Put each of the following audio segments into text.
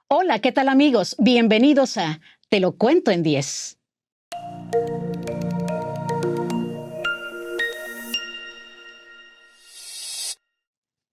Hola, ¿qué tal amigos? Bienvenidos a Te lo cuento en 10.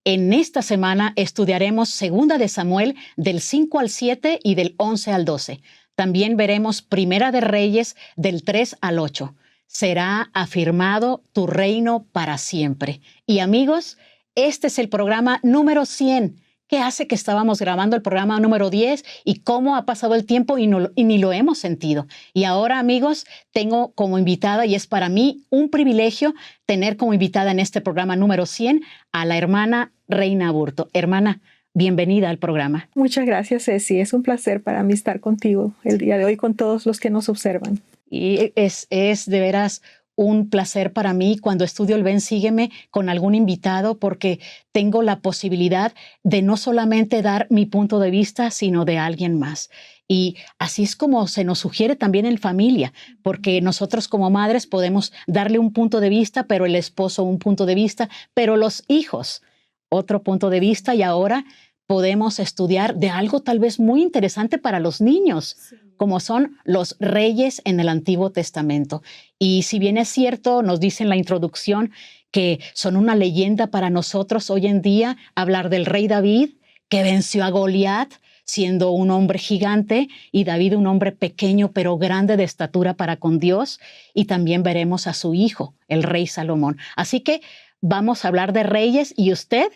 En esta semana estudiaremos Segunda de Samuel del 5 al 7 y del 11 al 12. También veremos Primera de Reyes del 3 al 8. Será afirmado tu reino para siempre. Y amigos, este es el programa número 100. ¿Qué hace que estábamos grabando el programa número 10 y cómo ha pasado el tiempo y ni lo hemos sentido? Y ahora, amigos, tengo como invitada, y es para mí un privilegio tener como invitada en este programa número 100 a la hermana Reina Aburto. Hermana, bienvenida al programa. Muchas gracias, Ceci. Es un placer para mí estar contigo el día de hoy con todos los que nos observan. Y es de veras un placer para mí cuando estudio el Ven Sígueme con algún invitado, porque tengo la posibilidad de no solamente dar mi punto de vista, sino de alguien más. Y así es como se nos sugiere también en familia, porque nosotros como madres podemos darle un punto de vista, pero el esposo un punto de vista, pero los hijos otro punto de vista, y ahora podemos estudiar de algo tal vez muy interesante para los niños, como son los reyes en el Antiguo Testamento. Y si bien es cierto, nos dice en la introducción que son una leyenda para nosotros hoy en día, hablar del rey David, que venció a Goliat, siendo un hombre gigante, y David un hombre pequeño pero grande de estatura para con Dios, y también veremos a su hijo, el rey Salomón. Así que vamos a hablar de reyes, y usted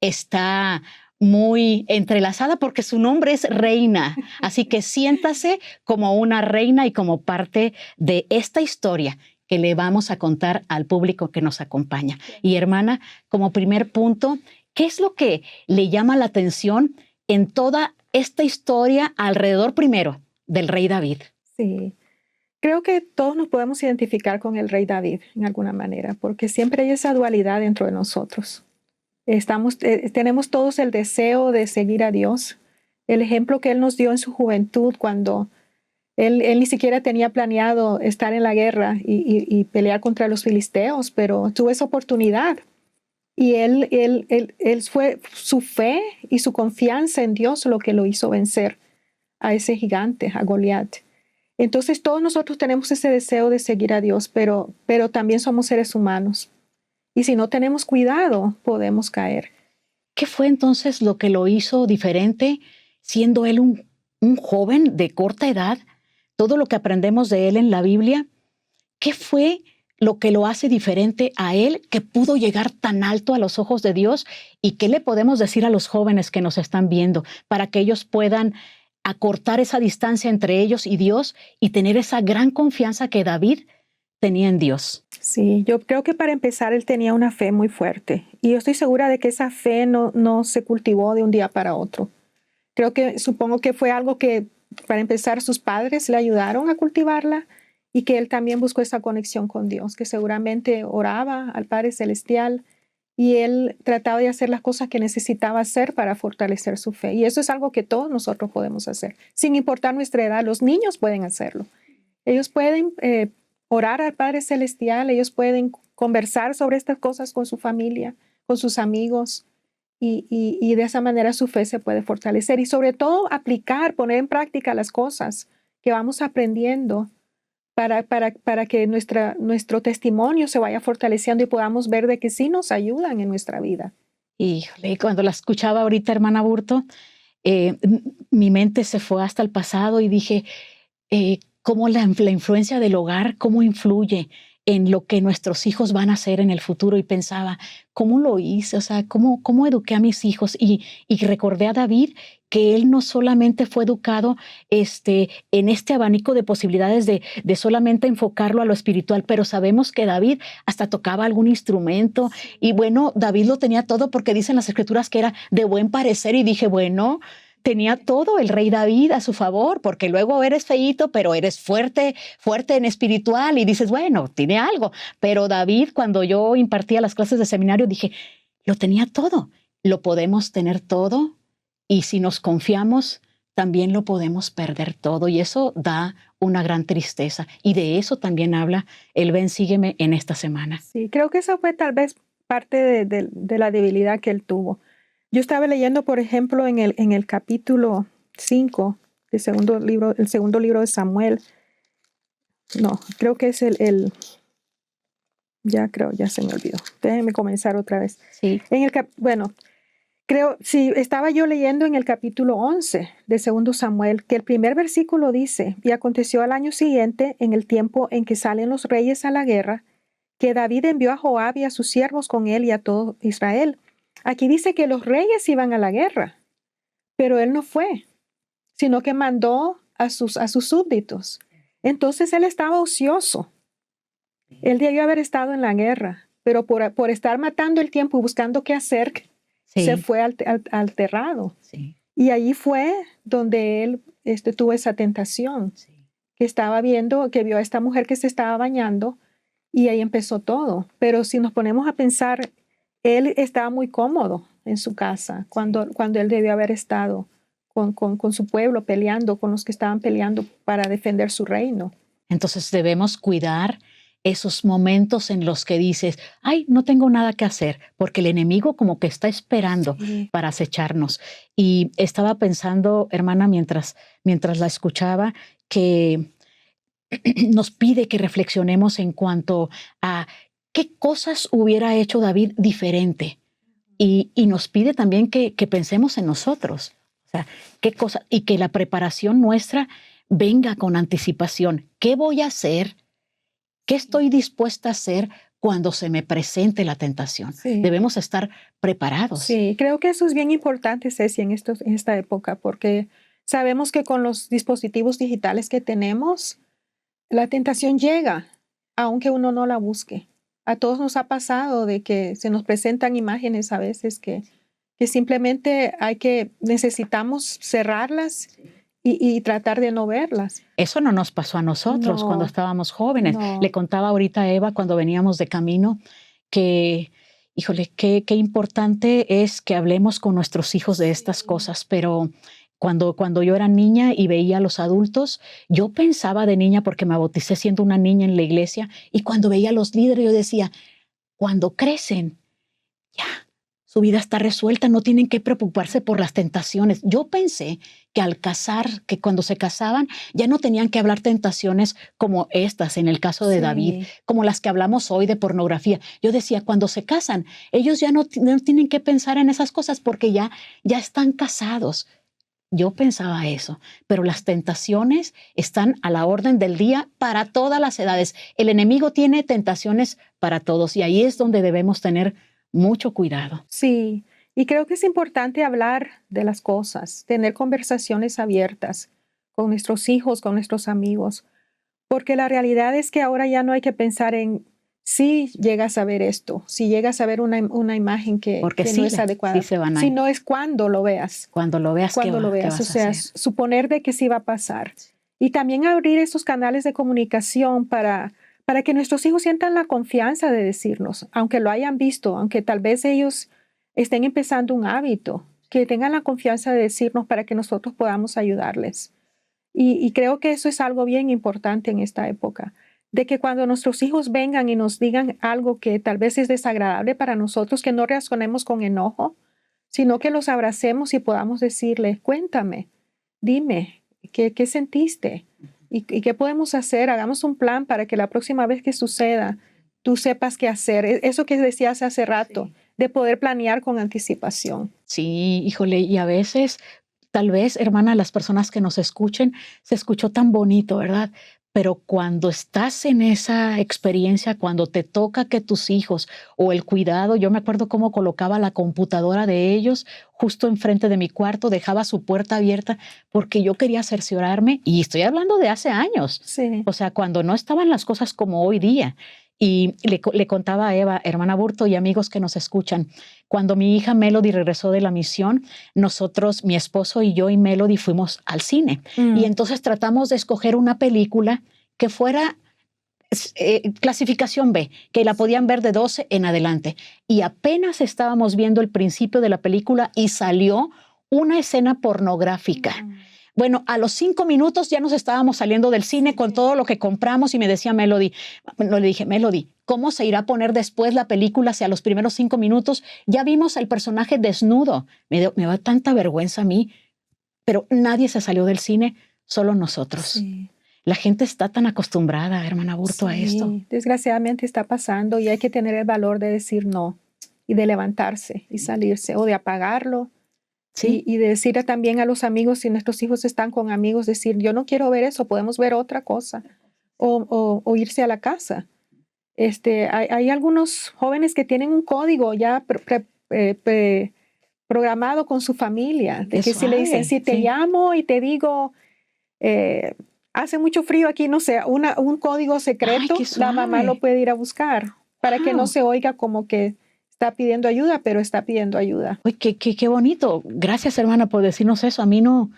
está muy entrelazada porque su nombre es Reina. Así que siéntase como una reina y como parte de esta historia que le vamos a contar al público que nos acompaña. Y hermana, como primer punto, ¿qué es lo que le llama la atención en toda esta historia alrededor primero del rey David? Sí, creo que todos nos podemos identificar con el rey David en alguna manera, porque siempre hay esa dualidad dentro de nosotros. Tenemos todos el deseo de seguir a Dios. El ejemplo que Él nos dio en su juventud, cuando Él ni siquiera tenía planeado estar en la guerra y pelear contra los filisteos, pero tuvo esa oportunidad. Y él fue su fe y su confianza en Dios lo que lo hizo vencer a ese gigante, a Goliat. Entonces todos nosotros tenemos ese deseo de seguir a Dios, pero también somos seres humanos. Y si no tenemos cuidado, podemos caer. ¿Qué fue entonces lo que lo hizo diferente, siendo él un joven de corta edad? Todo lo que aprendemos de él en la Biblia, ¿qué fue lo que lo hace diferente a él, que pudo llegar tan alto a los ojos de Dios? ¿Y qué le podemos decir a los jóvenes que nos están viendo para que ellos puedan acortar esa distancia entre ellos y Dios y tener esa gran confianza que David tenía en Dios? Sí, yo creo que para empezar él tenía una fe muy fuerte y yo estoy segura de que esa fe no se cultivó de un día para otro. Supongo que fue algo que para empezar sus padres le ayudaron a cultivarla y que él también buscó esa conexión con Dios, que seguramente oraba al Padre Celestial y él trataba de hacer las cosas que necesitaba hacer para fortalecer su fe. Y eso es algo que todos nosotros podemos hacer, sin importar nuestra edad. Los niños pueden hacerlo. Ellos pueden orar al Padre Celestial, ellos pueden conversar sobre estas cosas con su familia, con sus amigos, y de esa manera su fe se puede fortalecer. Y sobre todo aplicar, poner en práctica las cosas que vamos aprendiendo para que nuestro testimonio se vaya fortaleciendo y podamos ver de que sí nos ayudan en nuestra vida. Híjole, cuando la escuchaba ahorita, hermana Burto, mi mente se fue hasta el pasado y dije, cómo la influencia del hogar, cómo influye en lo que nuestros hijos van a hacer en el futuro. Y pensaba, ¿cómo lo hice? O sea, ¿cómo eduqué a mis hijos? Y recordé a David, que él no solamente fue educado en este abanico de posibilidades de solamente enfocarlo a lo espiritual, pero sabemos que David hasta tocaba algún instrumento. Y bueno, David lo tenía todo, porque dicen las escrituras que era de buen parecer, y dije, bueno, tenía todo el rey David a su favor, porque luego eres feíto, pero eres fuerte, fuerte en espiritual, y dices, bueno, tiene algo. Pero David, cuando yo impartía las clases de seminario, dije, lo tenía todo. Lo podemos tener todo, y si nos confiamos, también lo podemos perder todo, y eso da una gran tristeza. Y de eso también habla el Ven Sígueme en esta semana. Sí, creo que eso fue tal vez parte de la debilidad que él tuvo. Yo estaba leyendo, por ejemplo, en el capítulo 5, el segundo libro de Samuel. No, creo que es ya se me olvidó. Déjenme comenzar otra vez. Sí. Estaba yo leyendo en el capítulo 11 de segundo Samuel, que el primer versículo dice: y aconteció al año siguiente, en el tiempo en que salen los reyes a la guerra, que David envió a Joab y a sus siervos con él y a todo Israel. Aquí dice que los reyes iban a la guerra, pero él no fue, sino que mandó a sus súbditos. Entonces él estaba ocioso. Él debió haber estado en la guerra, pero por estar matando el tiempo y buscando qué hacer, Sí. se fue alterado. Sí. Y allí fue donde él tuvo esa tentación, Sí. que vio a esta mujer que se estaba bañando, y ahí empezó todo. Pero si nos ponemos a pensar, él estaba muy cómodo en su casa cuando él debió haber estado con su pueblo peleando, con los que estaban peleando para defender su reino. Entonces debemos cuidar esos momentos en los que dices, ay, no tengo nada que hacer, porque el enemigo como que está esperando para acecharnos. Y estaba pensando, hermana, mientras la escuchaba, que nos pide que reflexionemos en cuanto a qué cosas hubiera hecho David diferente. Y nos pide también que pensemos en nosotros. O sea, qué cosa, y que la preparación nuestra venga con anticipación. ¿Qué voy a hacer? ¿Qué estoy dispuesta a hacer cuando se me presente la tentación? Sí. Debemos estar preparados. Sí, creo que eso es bien importante, Ceci, en esta época, porque sabemos que con los dispositivos digitales que tenemos, la tentación llega, aunque uno no la busque. A todos nos ha pasado de que se nos presentan imágenes a veces que simplemente necesitamos cerrarlas y tratar de no verlas. Eso no nos pasó a nosotros cuando estábamos jóvenes. No. Le contaba ahorita a Eva cuando veníamos de camino que, híjole, qué importante es que hablemos con nuestros hijos de estas cosas, pero cuando yo era niña y veía a los adultos, yo pensaba de niña, porque me bauticé siendo una niña en la iglesia, y cuando veía a los líderes yo decía, cuando crecen, ya, su vida está resuelta, no tienen que preocuparse por las tentaciones. Yo pensé que que cuando se casaban, ya no tenían que hablar tentaciones como estas, en el caso de David, como las que hablamos hoy de pornografía. Yo decía, cuando se casan, ellos ya no tienen que pensar en esas cosas porque ya están casados. Yo pensaba eso, pero las tentaciones están a la orden del día para todas las edades. El enemigo tiene tentaciones para todos y ahí es donde debemos tener mucho cuidado. Sí, y creo que es importante hablar de las cosas, tener conversaciones abiertas con nuestros hijos, con nuestros amigos, porque la realidad es que ahora ya no hay que pensar en si llegas a ver esto, si llegas a ver una imagen que no es adecuada, sino es cuando lo veas. Cuando lo veas, ¿qué vas a hacer? Suponer de que sí va a pasar. Y también abrir esos canales de comunicación para que nuestros hijos sientan la confianza de decirnos, aunque lo hayan visto, aunque tal vez ellos estén empezando un hábito, que tengan la confianza de decirnos para que nosotros podamos ayudarles. Y creo que eso es algo bien importante en esta época, de que cuando nuestros hijos vengan y nos digan algo que tal vez es desagradable para nosotros, que no reaccionemos con enojo, sino que los abracemos y podamos decirles, cuéntame, dime, ¿qué sentiste? ¿Y qué podemos hacer? Hagamos un plan para que la próxima vez que suceda, tú sepas qué hacer. Eso que decías hace rato, de poder planear con anticipación. Sí, híjole, y a veces, tal vez, hermana, las personas que nos escuchen, se escuchó tan bonito, ¿verdad? Pero cuando estás en esa experiencia, cuando te toca que tus hijos o el cuidado, yo me acuerdo cómo colocaba la computadora de ellos justo enfrente de mi cuarto, dejaba su puerta abierta porque yo quería cerciorarme, y estoy hablando de hace años, o sea, cuando no estaban las cosas como hoy día. Y le contaba a Eva, hermana Burto y amigos que nos escuchan, cuando mi hija Melody regresó de la misión, nosotros, mi esposo y yo y Melody fuimos al cine. Y entonces tratamos de escoger una película que fuera clasificación B, que la podían ver de 12 en adelante. Y apenas estábamos viendo el principio de la película y salió una escena pornográfica. Bueno, a los 5 minutos ya nos estábamos saliendo del cine con todo lo que compramos y me decía Melody, le dije, Melody, ¿cómo se irá a poner después la película si a los primeros 5 minutos ya vimos al personaje desnudo? Me da tanta vergüenza a mí. pero nadie se salió del cine, solo nosotros. Sí. La gente está tan acostumbrada, hermana Burto, a esto. Desgraciadamente está pasando y hay que tener el valor de decir no y de levantarse y salirse o de apagarlo. Sí, Y de decirle también a los amigos, si nuestros hijos están con amigos, decir, yo no quiero ver eso, podemos ver otra cosa o irse a la casa. Hay algunos jóvenes que tienen un código ya programado con su familia, de es que si le dicen, suave, si te sí. llamo y te digo, hace mucho frío aquí, no sé, un código Ay, secreto, qué la mamá lo suave. puede ir a buscar para que no Wow. se oiga como que está pidiendo ayuda, pero está pidiendo ayuda. Uy, qué bonito. Gracias, hermana, por decirnos eso. A mí no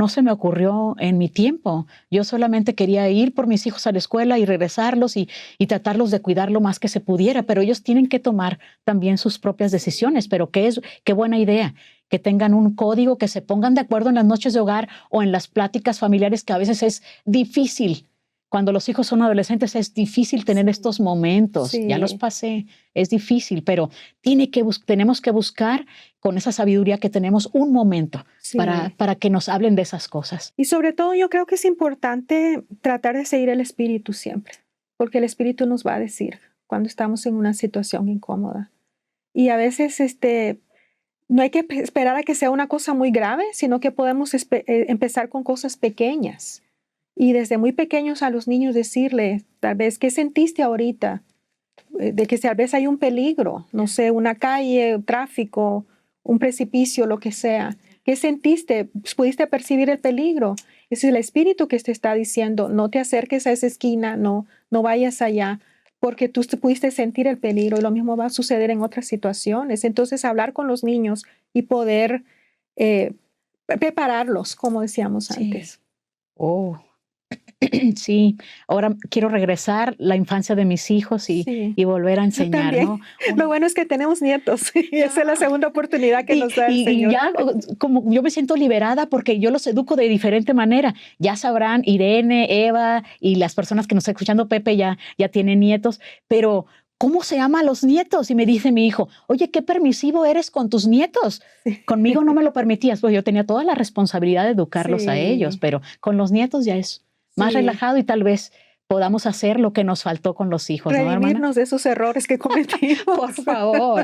se me ocurrió en mi tiempo. Yo solamente quería ir por mis hijos a la escuela y regresarlos y tratarlos de cuidar lo más que se pudiera, pero ellos tienen que tomar también sus propias decisiones. Pero qué buena idea que tengan un código, que se pongan de acuerdo en las noches de hogar o en las pláticas familiares, que a veces es difícil. Cuando los hijos son adolescentes es difícil tener estos momentos. Ya los Sí, pasé, es difícil, pero tenemos que buscar con esa sabiduría que tenemos un momento sí. para que nos hablen de esas cosas. Y sobre todo yo creo que es importante tratar de seguir el espíritu siempre, porque el espíritu nos va a decir cuando estamos en una situación incómoda. Y a veces no hay que esperar a que sea una cosa muy grave, sino que podemos empezar con cosas pequeñas. Y desde muy pequeños a los niños decirle, tal vez, ¿qué sentiste ahorita? De que tal vez hay un peligro, no sé, una calle, tráfico, un precipicio, lo que sea. ¿Qué sentiste? ¿Pudiste percibir el peligro? Ese es el espíritu que te está diciendo, no te acerques a esa esquina, no vayas allá, porque tú pudiste sentir el peligro y lo mismo va a suceder en otras situaciones. Entonces, hablar con los niños y poder prepararlos, como decíamos Sí. antes. Oh, sí. Ahora quiero regresar la infancia de mis hijos Sí, y volver a yo enseñar, también. ¿no? Lo bueno es que tenemos nietos y esa es la segunda oportunidad que nos da el Y Señor. ya como yo me siento liberada porque yo los educo de diferente manera. Ya sabrán, Irene, Eva y las personas que nos están escuchando, Pepe ya tiene nietos, pero ¿cómo se llama a los nietos? Y me dice mi hijo, oye, qué permisivo eres con tus nietos. Conmigo no me lo permitías, pues yo tenía toda la responsabilidad de educarlos a ellos, Sí, pero con los nietos ya es más sí. relajado y tal vez podamos hacer lo que nos faltó con los hijos, ¿no, hermana? Redimirnos de esos errores que cometimos. Por favor,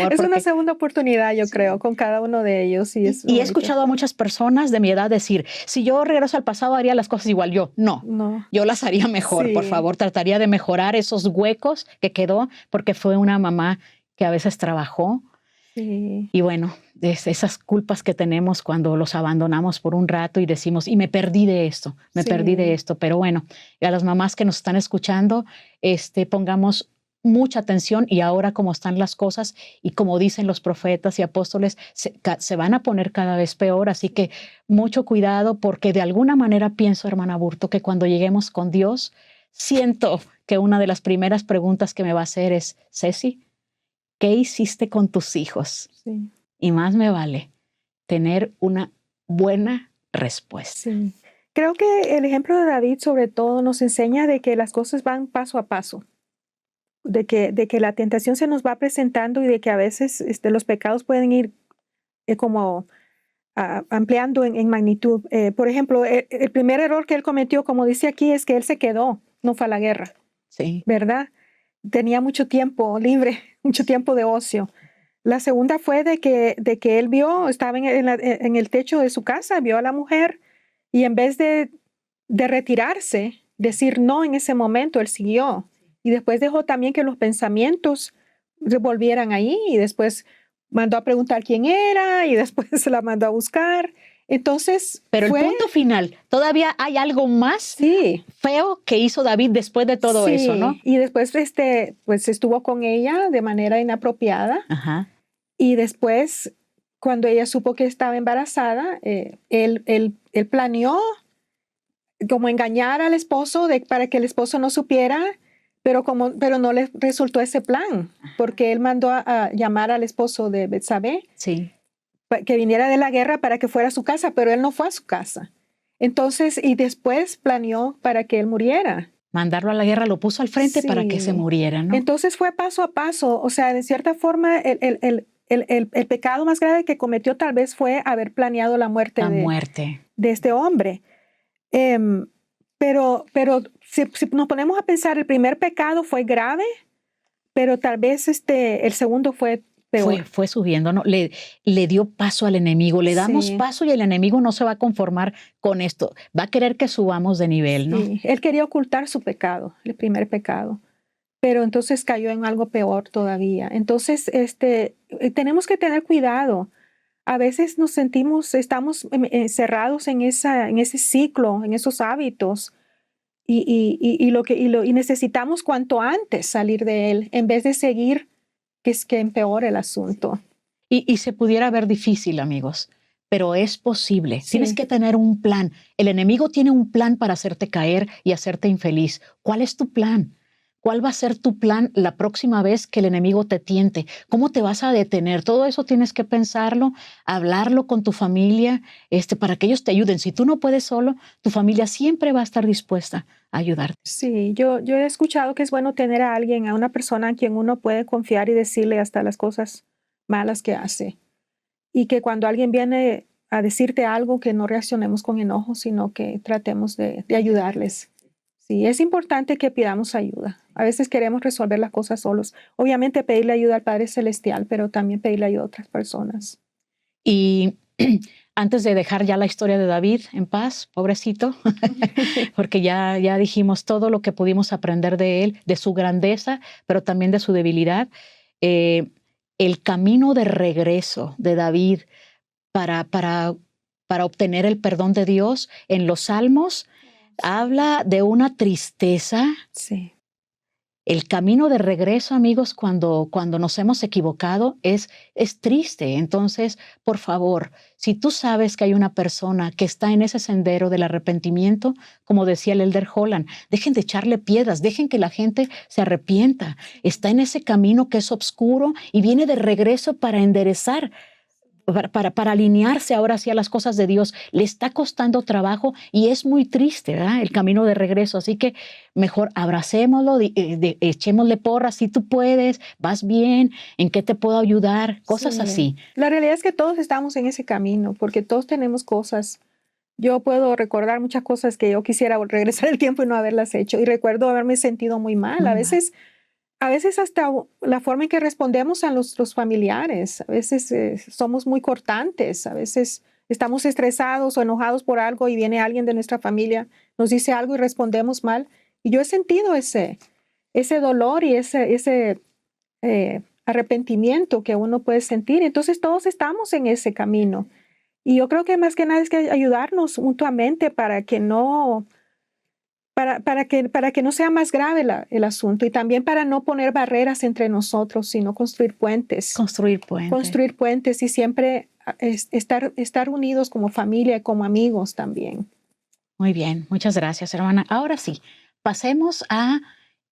Es una porque segunda oportunidad, yo creo, sí. con cada uno de ellos y es Y he bonito. escuchado a muchas personas de mi edad decir, si yo regreso al pasado haría las cosas igual. Yo, no, No, yo las haría mejor, por sí, favor, trataría de mejorar esos huecos que quedó porque fue una mamá que a veces trabajó sí, y bueno, esas culpas que tenemos cuando los abandonamos por un rato y decimos, y me perdí de esto, me perdí de sí, esto, pero bueno, y a las mamás que nos están escuchando, pongamos mucha atención y ahora como están las cosas y como dicen los profetas y apóstoles, se van a poner cada vez peor, así que mucho cuidado porque de alguna manera pienso, hermana Burto, que cuando lleguemos con Dios, siento que una de las primeras preguntas que me va a hacer es, Ceci, ¿qué hiciste con tus hijos? sí, Y más me vale tener una buena respuesta. sí. Creo que el ejemplo de David sobre todo nos enseña de que las cosas van paso a paso, de que la tentación se nos va presentando y de que a veces los pecados pueden ir como ampliando en magnitud. Por ejemplo, el primer error que él cometió, como dice aquí, es que él se quedó, no fue a la guerra, Sí, ¿verdad? Tenía mucho tiempo libre, mucho tiempo de ocio. La segunda fue de que él vio, estaba en el techo de su casa, vio a la mujer y en vez de retirarse, decir no en ese momento, él siguió. Y después dejó también que los pensamientos se volvieran ahí y después mandó a preguntar quién era y después se la mandó a buscar. Entonces pero el fue, punto final, todavía hay algo más sí, feo que hizo David después de todo eso, ¿no? sí. Y después pues estuvo con ella de manera inapropiada. Ajá, Y después, cuando ella supo que estaba embarazada, él planeó como engañar al esposo para que el esposo no supiera, pero no le resultó ese plan, porque él mandó a llamar al esposo de Betsabé sí. que viniera de la guerra para que fuera a su casa, pero él no fue a su casa. Entonces, y después planeó para que él muriera. Mandarlo a la guerra lo puso al frente para que se Sí. muriera, ¿no? Entonces fue paso a paso, o sea, de cierta forma, el pecado más grave que cometió tal vez fue haber planeado la muerte, de este hombre. Pero si nos ponemos a pensar, el primer pecado fue grave, pero tal vez el segundo fue peor. Fue subiendo, ¿no? Le dio paso al enemigo. Le damos paso y el enemigo no se va a conformar con esto. Va a querer que subamos de nivel, ¿no? Sí, él quería ocultar su pecado, el primer pecado. Pero entonces cayó en algo peor todavía. Entonces, tenemos que tener cuidado. A veces nos estamos encerrados en ese ciclo, en esos hábitos, y necesitamos cuanto antes salir de él, en vez de seguir que empeore el asunto. Y se pudiera ver difícil, amigos, pero es posible. Sí. Tienes que tener un plan. El enemigo tiene un plan para hacerte caer y hacerte infeliz. ¿Cuál es tu plan? ¿Cuál va a ser tu plan la próxima vez que el enemigo te tiente? ¿Cómo te vas a detener? Todo eso tienes que pensarlo, hablarlo con tu familia, para que ellos te ayuden. Si tú no puedes solo, tu familia siempre va a estar dispuesta a ayudarte. Sí, yo he escuchado que es bueno tener a alguien, a una persona en quien uno puede confiar y decirle hasta las cosas malas que hace. Y que cuando alguien viene a decirte algo, que no reaccionemos con enojo, sino que tratemos de ayudarles. Sí, es importante que pidamos ayuda. A veces queremos resolver las cosas solos. Obviamente pedirle ayuda al Padre Celestial, pero también pedirle ayuda a otras personas. Y antes de dejar ya la historia de David en paz, pobrecito, porque ya dijimos todo lo que pudimos aprender de él, de su grandeza, pero también de su debilidad. El camino de regreso de David para obtener el perdón de Dios en los Salmos habla de una tristeza. Sí. El camino de regreso, amigos, cuando nos hemos equivocado es triste. Entonces, por favor, si tú sabes que hay una persona que está en ese sendero del arrepentimiento, como decía el Elder Holland, dejen de echarle piedras, dejen que la gente se arrepienta. Está en ese camino que es oscuro y viene de regreso para enderezar, para alinearse ahora sí a las cosas de Dios. Le está costando trabajo y es muy triste, ¿verdad? El camino de regreso. Así que mejor abracémoslo, echémosle porras. Si tú puedes, vas bien, ¿en qué te puedo ayudar? Cosas así. La realidad es que todos estamos en ese camino porque todos tenemos cosas. Yo puedo recordar muchas cosas que yo quisiera regresar el tiempo y no haberlas hecho. Y recuerdo haberme sentido muy mal. A veces hasta la forma en que respondemos a los familiares, a veces somos muy cortantes, a veces estamos estresados o enojados por algo y viene alguien de nuestra familia, nos dice algo y respondemos mal. Y yo he sentido ese dolor y ese arrepentimiento que uno puede sentir. Entonces todos estamos en ese camino. Y yo creo que más que nada es que ayudarnos mutuamente para que no sea más grave el asunto, y también para no poner barreras entre nosotros, sino construir puentes. Construir puentes. Construir puentes y siempre estar unidos como familia y como amigos también. Muy bien, muchas gracias, hermana. Ahora sí, pasemos a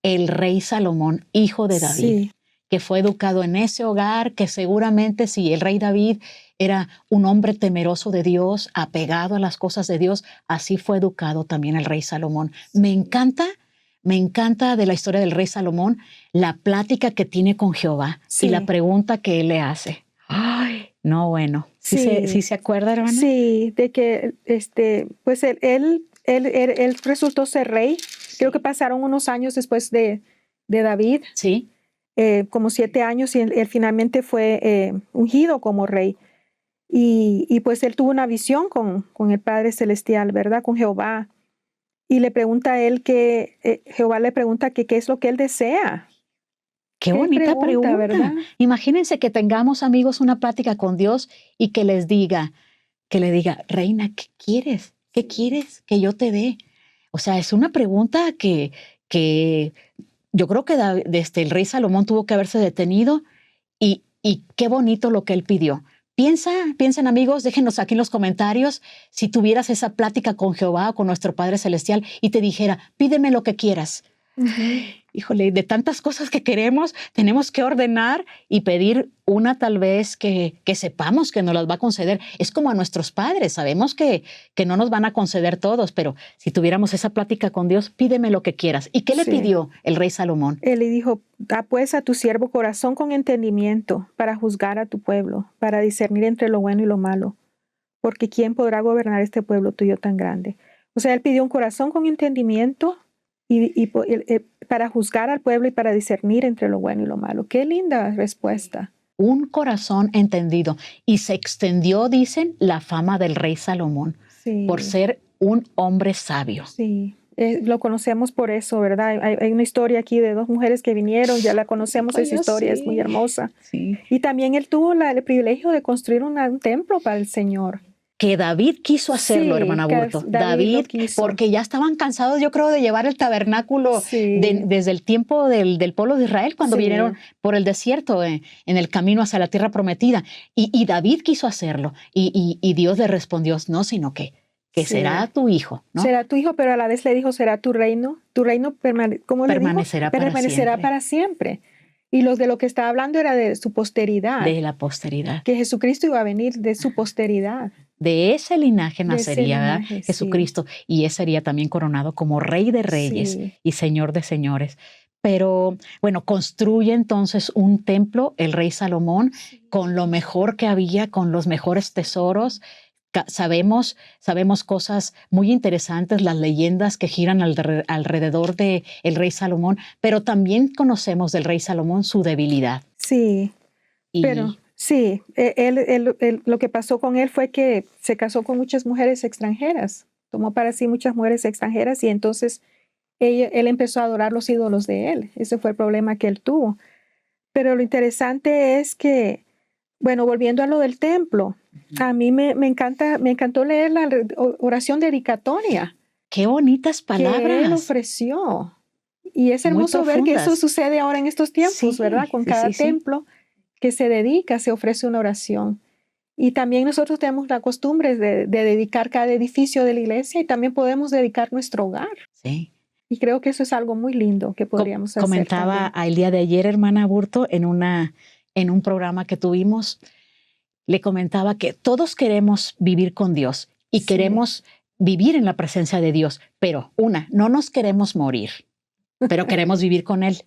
el rey Salomón, hijo de David, que fue educado en ese hogar, que seguramente si el rey David era un hombre temeroso de Dios, apegado a las cosas de Dios, así fue educado también el rey Salomón. Me encanta de la historia del rey Salomón la plática que tiene con Jehová y la pregunta que él le hace. Ay, no, bueno. ¿Sí se acuerda, hermana? Sí, de que pues él resultó ser rey. Creo que pasaron unos años después de David. Sí. Como 7 años, y él finalmente fue ungido como rey. Y pues él tuvo una visión con el Padre Celestial, ¿verdad? Con Jehová. Y le pregunta a él Jehová le pregunta qué es lo que él desea. Qué bonita pregunta, ¿verdad? Imagínense que tengamos, amigos, una plática con Dios y que le diga, reina, ¿qué quieres? ¿Qué quieres que yo te dé? O sea, es una pregunta que yo creo que desde el rey Salomón tuvo que haberse detenido y qué bonito lo que él pidió. Piensen, amigos, déjenos aquí en los comentarios si tuvieras esa plática con Jehová o con nuestro Padre Celestial y te dijera, pídeme lo que quieras. híjole, de tantas cosas que queremos, tenemos que ordenar y pedir una tal vez que sepamos que nos las va a conceder. Es como a nuestros padres, sabemos que no nos van a conceder todos, pero si tuviéramos esa plática con Dios, pídeme lo que quieras. ¿Y qué le Sí. pidió el rey Salomón? Él le dijo, da pues a tu siervo corazón con entendimiento para juzgar a tu pueblo, para discernir entre lo bueno y lo malo, porque ¿quién podrá gobernar este pueblo tuyo tan grande? O sea, él pidió un corazón con entendimiento para juzgar al pueblo y para discernir entre lo bueno y lo malo. Qué linda respuesta. Un corazón entendido. Y se extendió, dicen, la fama del rey Salomón Sí. por ser un hombre sabio. Sí, lo conocemos por eso, ¿verdad? Hay una historia aquí de 2 mujeres que vinieron, ya la conocemos, esa historia es muy hermosa. Sí. Y también él tuvo el privilegio de construir un templo para el Señor. Que David quiso hacerlo, Sí, hermana que Burto. David lo quiso. Porque ya estaban cansados, yo creo, de llevar el tabernáculo Sí. desde el tiempo del pueblo de Israel, cuando Sí. vinieron por el desierto, en el camino hacia la tierra prometida. Y David quiso hacerlo. Y Dios le respondió, no, sino que Sí. será tu hijo, ¿no? Será tu hijo, pero a la vez le dijo, será tu reino. Tu reino ¿cómo le dijo? Permanecerá Para siempre. Y de lo que estaba hablando era de su posteridad. De la posteridad. Que Jesucristo iba a venir de su posteridad. De ese linaje nacería, ¿verdad? linaje, Jesucristo, y él sería también coronado como Rey de Reyes Sí. y Señor de Señores. Pero bueno, construye entonces un templo el rey Salomón con lo mejor que había, con los mejores tesoros. Sabemos cosas muy interesantes, las leyendas que giran alrededor de el rey Salomón, pero también conocemos del rey Salomón su debilidad. Sí, Y pero sí, lo que pasó con él fue que se casó con muchas mujeres extranjeras, tomó para sí muchas mujeres extranjeras y entonces él empezó a adorar los ídolos de él. Ese fue el problema que él tuvo. Pero lo interesante es que, bueno, volviendo a lo del templo, a mí me encantó leer la oración dedicatoria qué bonitas que él palabras. ofreció. Y es Muy hermoso ver que eso profundas. sucede ahora en estos tiempos, Sí, ¿verdad? Con sí, cada sí, sí. templo que se dedica, se ofrece una oración. Y también nosotros tenemos la costumbre de dedicar cada edificio de la iglesia y también podemos dedicar nuestro hogar. Sí. Y creo que eso es algo muy lindo que podríamos hacer Comentaba también. el día de ayer, hermana Burto, en un programa que tuvimos, le comentaba que todos queremos vivir con Dios y Sí. queremos vivir en la presencia de Dios, pero no nos queremos morir, pero queremos vivir con Él.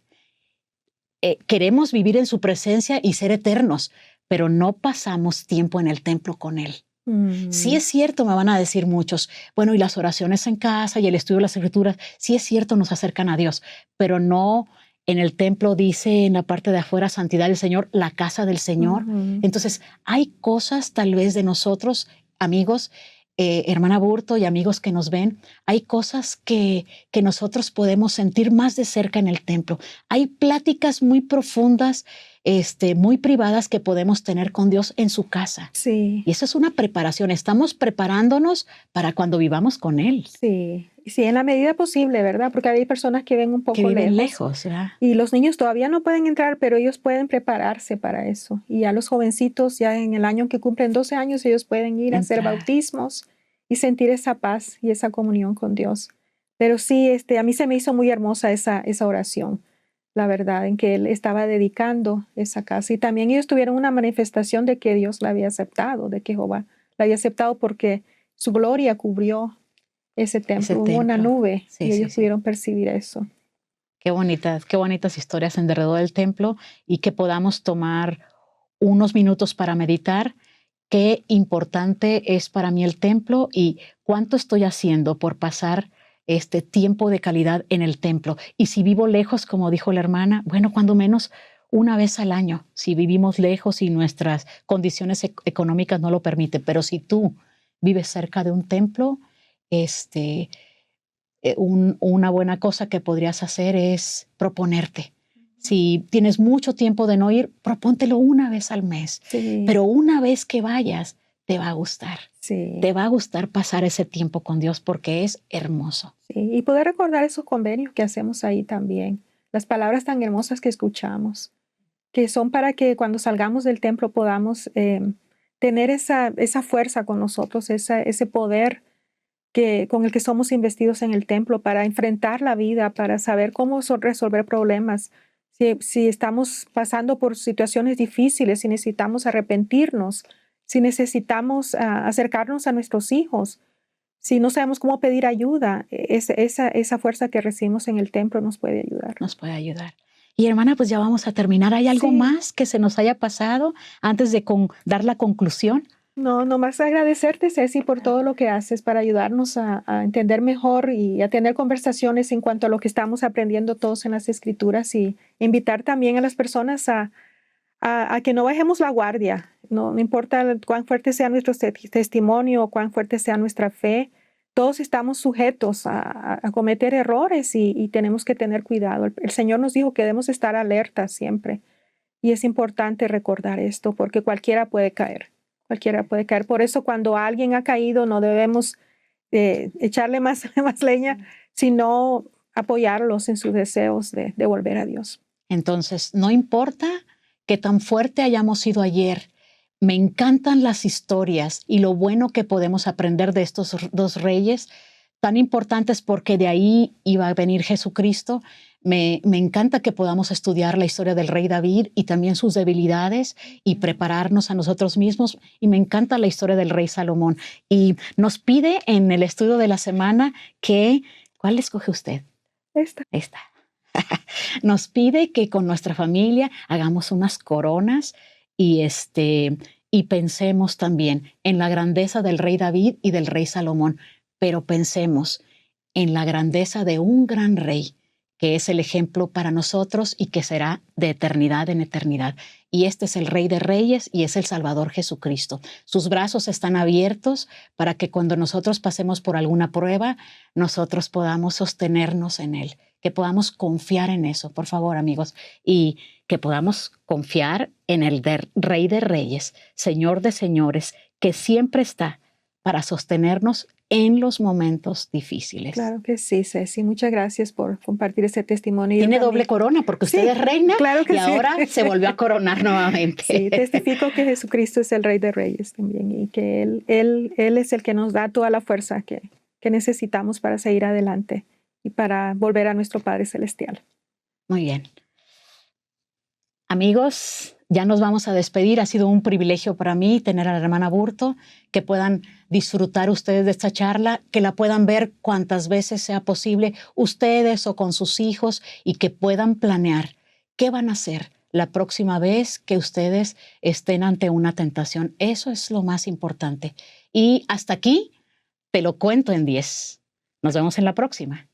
Queremos vivir en su presencia y ser eternos, pero no pasamos tiempo en el templo con Él. Sí es cierto, me van a decir muchos, bueno, y las oraciones en casa y el estudio de las escrituras, sí es cierto, nos acercan a Dios, pero no en el templo dice en la parte de afuera, santidad del Señor, la casa del Señor. Entonces, hay cosas tal vez de nosotros, amigos, hermana Burto y amigos que nos ven, hay cosas que nosotros podemos sentir más de cerca en el templo. Hay pláticas muy profundas, muy privadas que podemos tener con Dios en su casa. Sí. Y eso es una preparación. Estamos preparándonos para cuando vivamos con Él. Sí, sí, en la medida posible, ¿verdad? Porque hay personas que ven un poco Que viven lejos. lejos, ¿verdad? Y los niños todavía no pueden entrar, pero ellos pueden prepararse para eso. Y ya los jovencitos, ya en el año que cumplen 12 años, ellos pueden ir a hacer Entrar. bautismos y sentir esa paz y esa comunión con Dios. Pero sí, a mí se me hizo muy hermosa esa oración, la verdad, en que él estaba dedicando esa casa. Y también ellos tuvieron una manifestación de que Dios la había aceptado, de que Jehová la había aceptado porque su gloria cubrió ese templo. Hubo una nube Sí, y sí, ellos sí. pudieron percibir eso. Qué bonitas historias en derredor del templo y que podamos tomar unos minutos para meditar qué importante es para mí el templo y cuánto estoy haciendo por pasar este tiempo de calidad en el templo. Y si vivo lejos, como dijo la hermana, bueno, cuando menos una vez al año, si vivimos lejos y nuestras condiciones económicas no lo permiten. Pero si tú vives cerca de un templo, una buena cosa que podrías hacer es proponerte. Si tienes mucho tiempo de no ir, propóntelo una vez al mes. Sí. Pero una vez que vayas, te va a gustar. Sí. Te va a gustar pasar ese tiempo con Dios porque es hermoso. Sí. Y poder recordar esos convenios que hacemos ahí también. Las palabras tan hermosas que escuchamos, que son para que cuando salgamos del templo podamos tener esa fuerza con nosotros, ese poder con el que somos investidos en el templo para enfrentar la vida, para saber cómo resolver problemas. Si estamos pasando por situaciones difíciles, si necesitamos arrepentirnos, si necesitamos acercarnos a nuestros hijos, si no sabemos cómo pedir ayuda, esa fuerza que recibimos en el templo nos puede ayudar. Nos puede ayudar. Y hermana, pues ya vamos a terminar. ¿Hay algo más que se nos haya pasado antes de dar la conclusión? No, nomás agradecerte, Ceci, por todo lo que haces para ayudarnos a entender mejor y a tener conversaciones en cuanto a lo que estamos aprendiendo todos en las Escrituras, y invitar también a las personas a que no bajemos la guardia. No importa cuán fuerte sea nuestro testimonio o cuán fuerte sea nuestra fe, todos estamos sujetos a cometer errores y tenemos que tener cuidado. El Señor nos dijo que debemos estar alertas siempre, y es importante recordar esto porque cualquiera puede caer. Cualquiera puede caer. Por eso cuando alguien ha caído no debemos echarle más leña, sino apoyarlos en sus deseos de volver a Dios. Entonces, no importa qué tan fuerte hayamos sido ayer, me encantan las historias y lo bueno que podemos aprender de estos dos reyes tan importantes, porque de ahí iba a venir Jesucristo. Me encanta que podamos estudiar la historia del rey David y también sus debilidades y prepararnos a nosotros mismos. Y me encanta la historia del rey Salomón. Y nos pide en el estudio de la semana ¿cuál escoge usted? Esta. Nos pide que con nuestra familia hagamos unas coronas y pensemos también en la grandeza del rey David y del rey Salomón, pero pensemos en la grandeza de un gran rey que es el ejemplo para nosotros y que será de eternidad en eternidad. Y este es el Rey de Reyes y es el Salvador Jesucristo. Sus brazos están abiertos para que cuando nosotros pasemos por alguna prueba, nosotros podamos sostenernos en Él, que podamos confiar en eso, por favor, amigos, y que podamos confiar en el Rey de Reyes, Señor de Señores, que siempre está para sostenernos en los momentos difíciles. Claro que sí, Ceci. Muchas gracias por compartir ese testimonio. Tiene doble corona porque usted es reina, claro que y ahora se volvió a coronar nuevamente. Sí, testifico que Jesucristo es el Rey de Reyes también, y que Él es el que nos da toda la fuerza que necesitamos para seguir adelante y para volver a nuestro Padre Celestial. Muy bien. Amigos, ya nos vamos a despedir. Ha sido un privilegio para mí tener a la hermana Burto, que puedan disfrutar ustedes de esta charla, que la puedan ver cuantas veces sea posible, ustedes o con sus hijos, y que puedan planear qué van a hacer la próxima vez que ustedes estén ante una tentación. Eso es lo más importante. Y hasta aquí, te lo cuento en 10. Nos vemos en la próxima.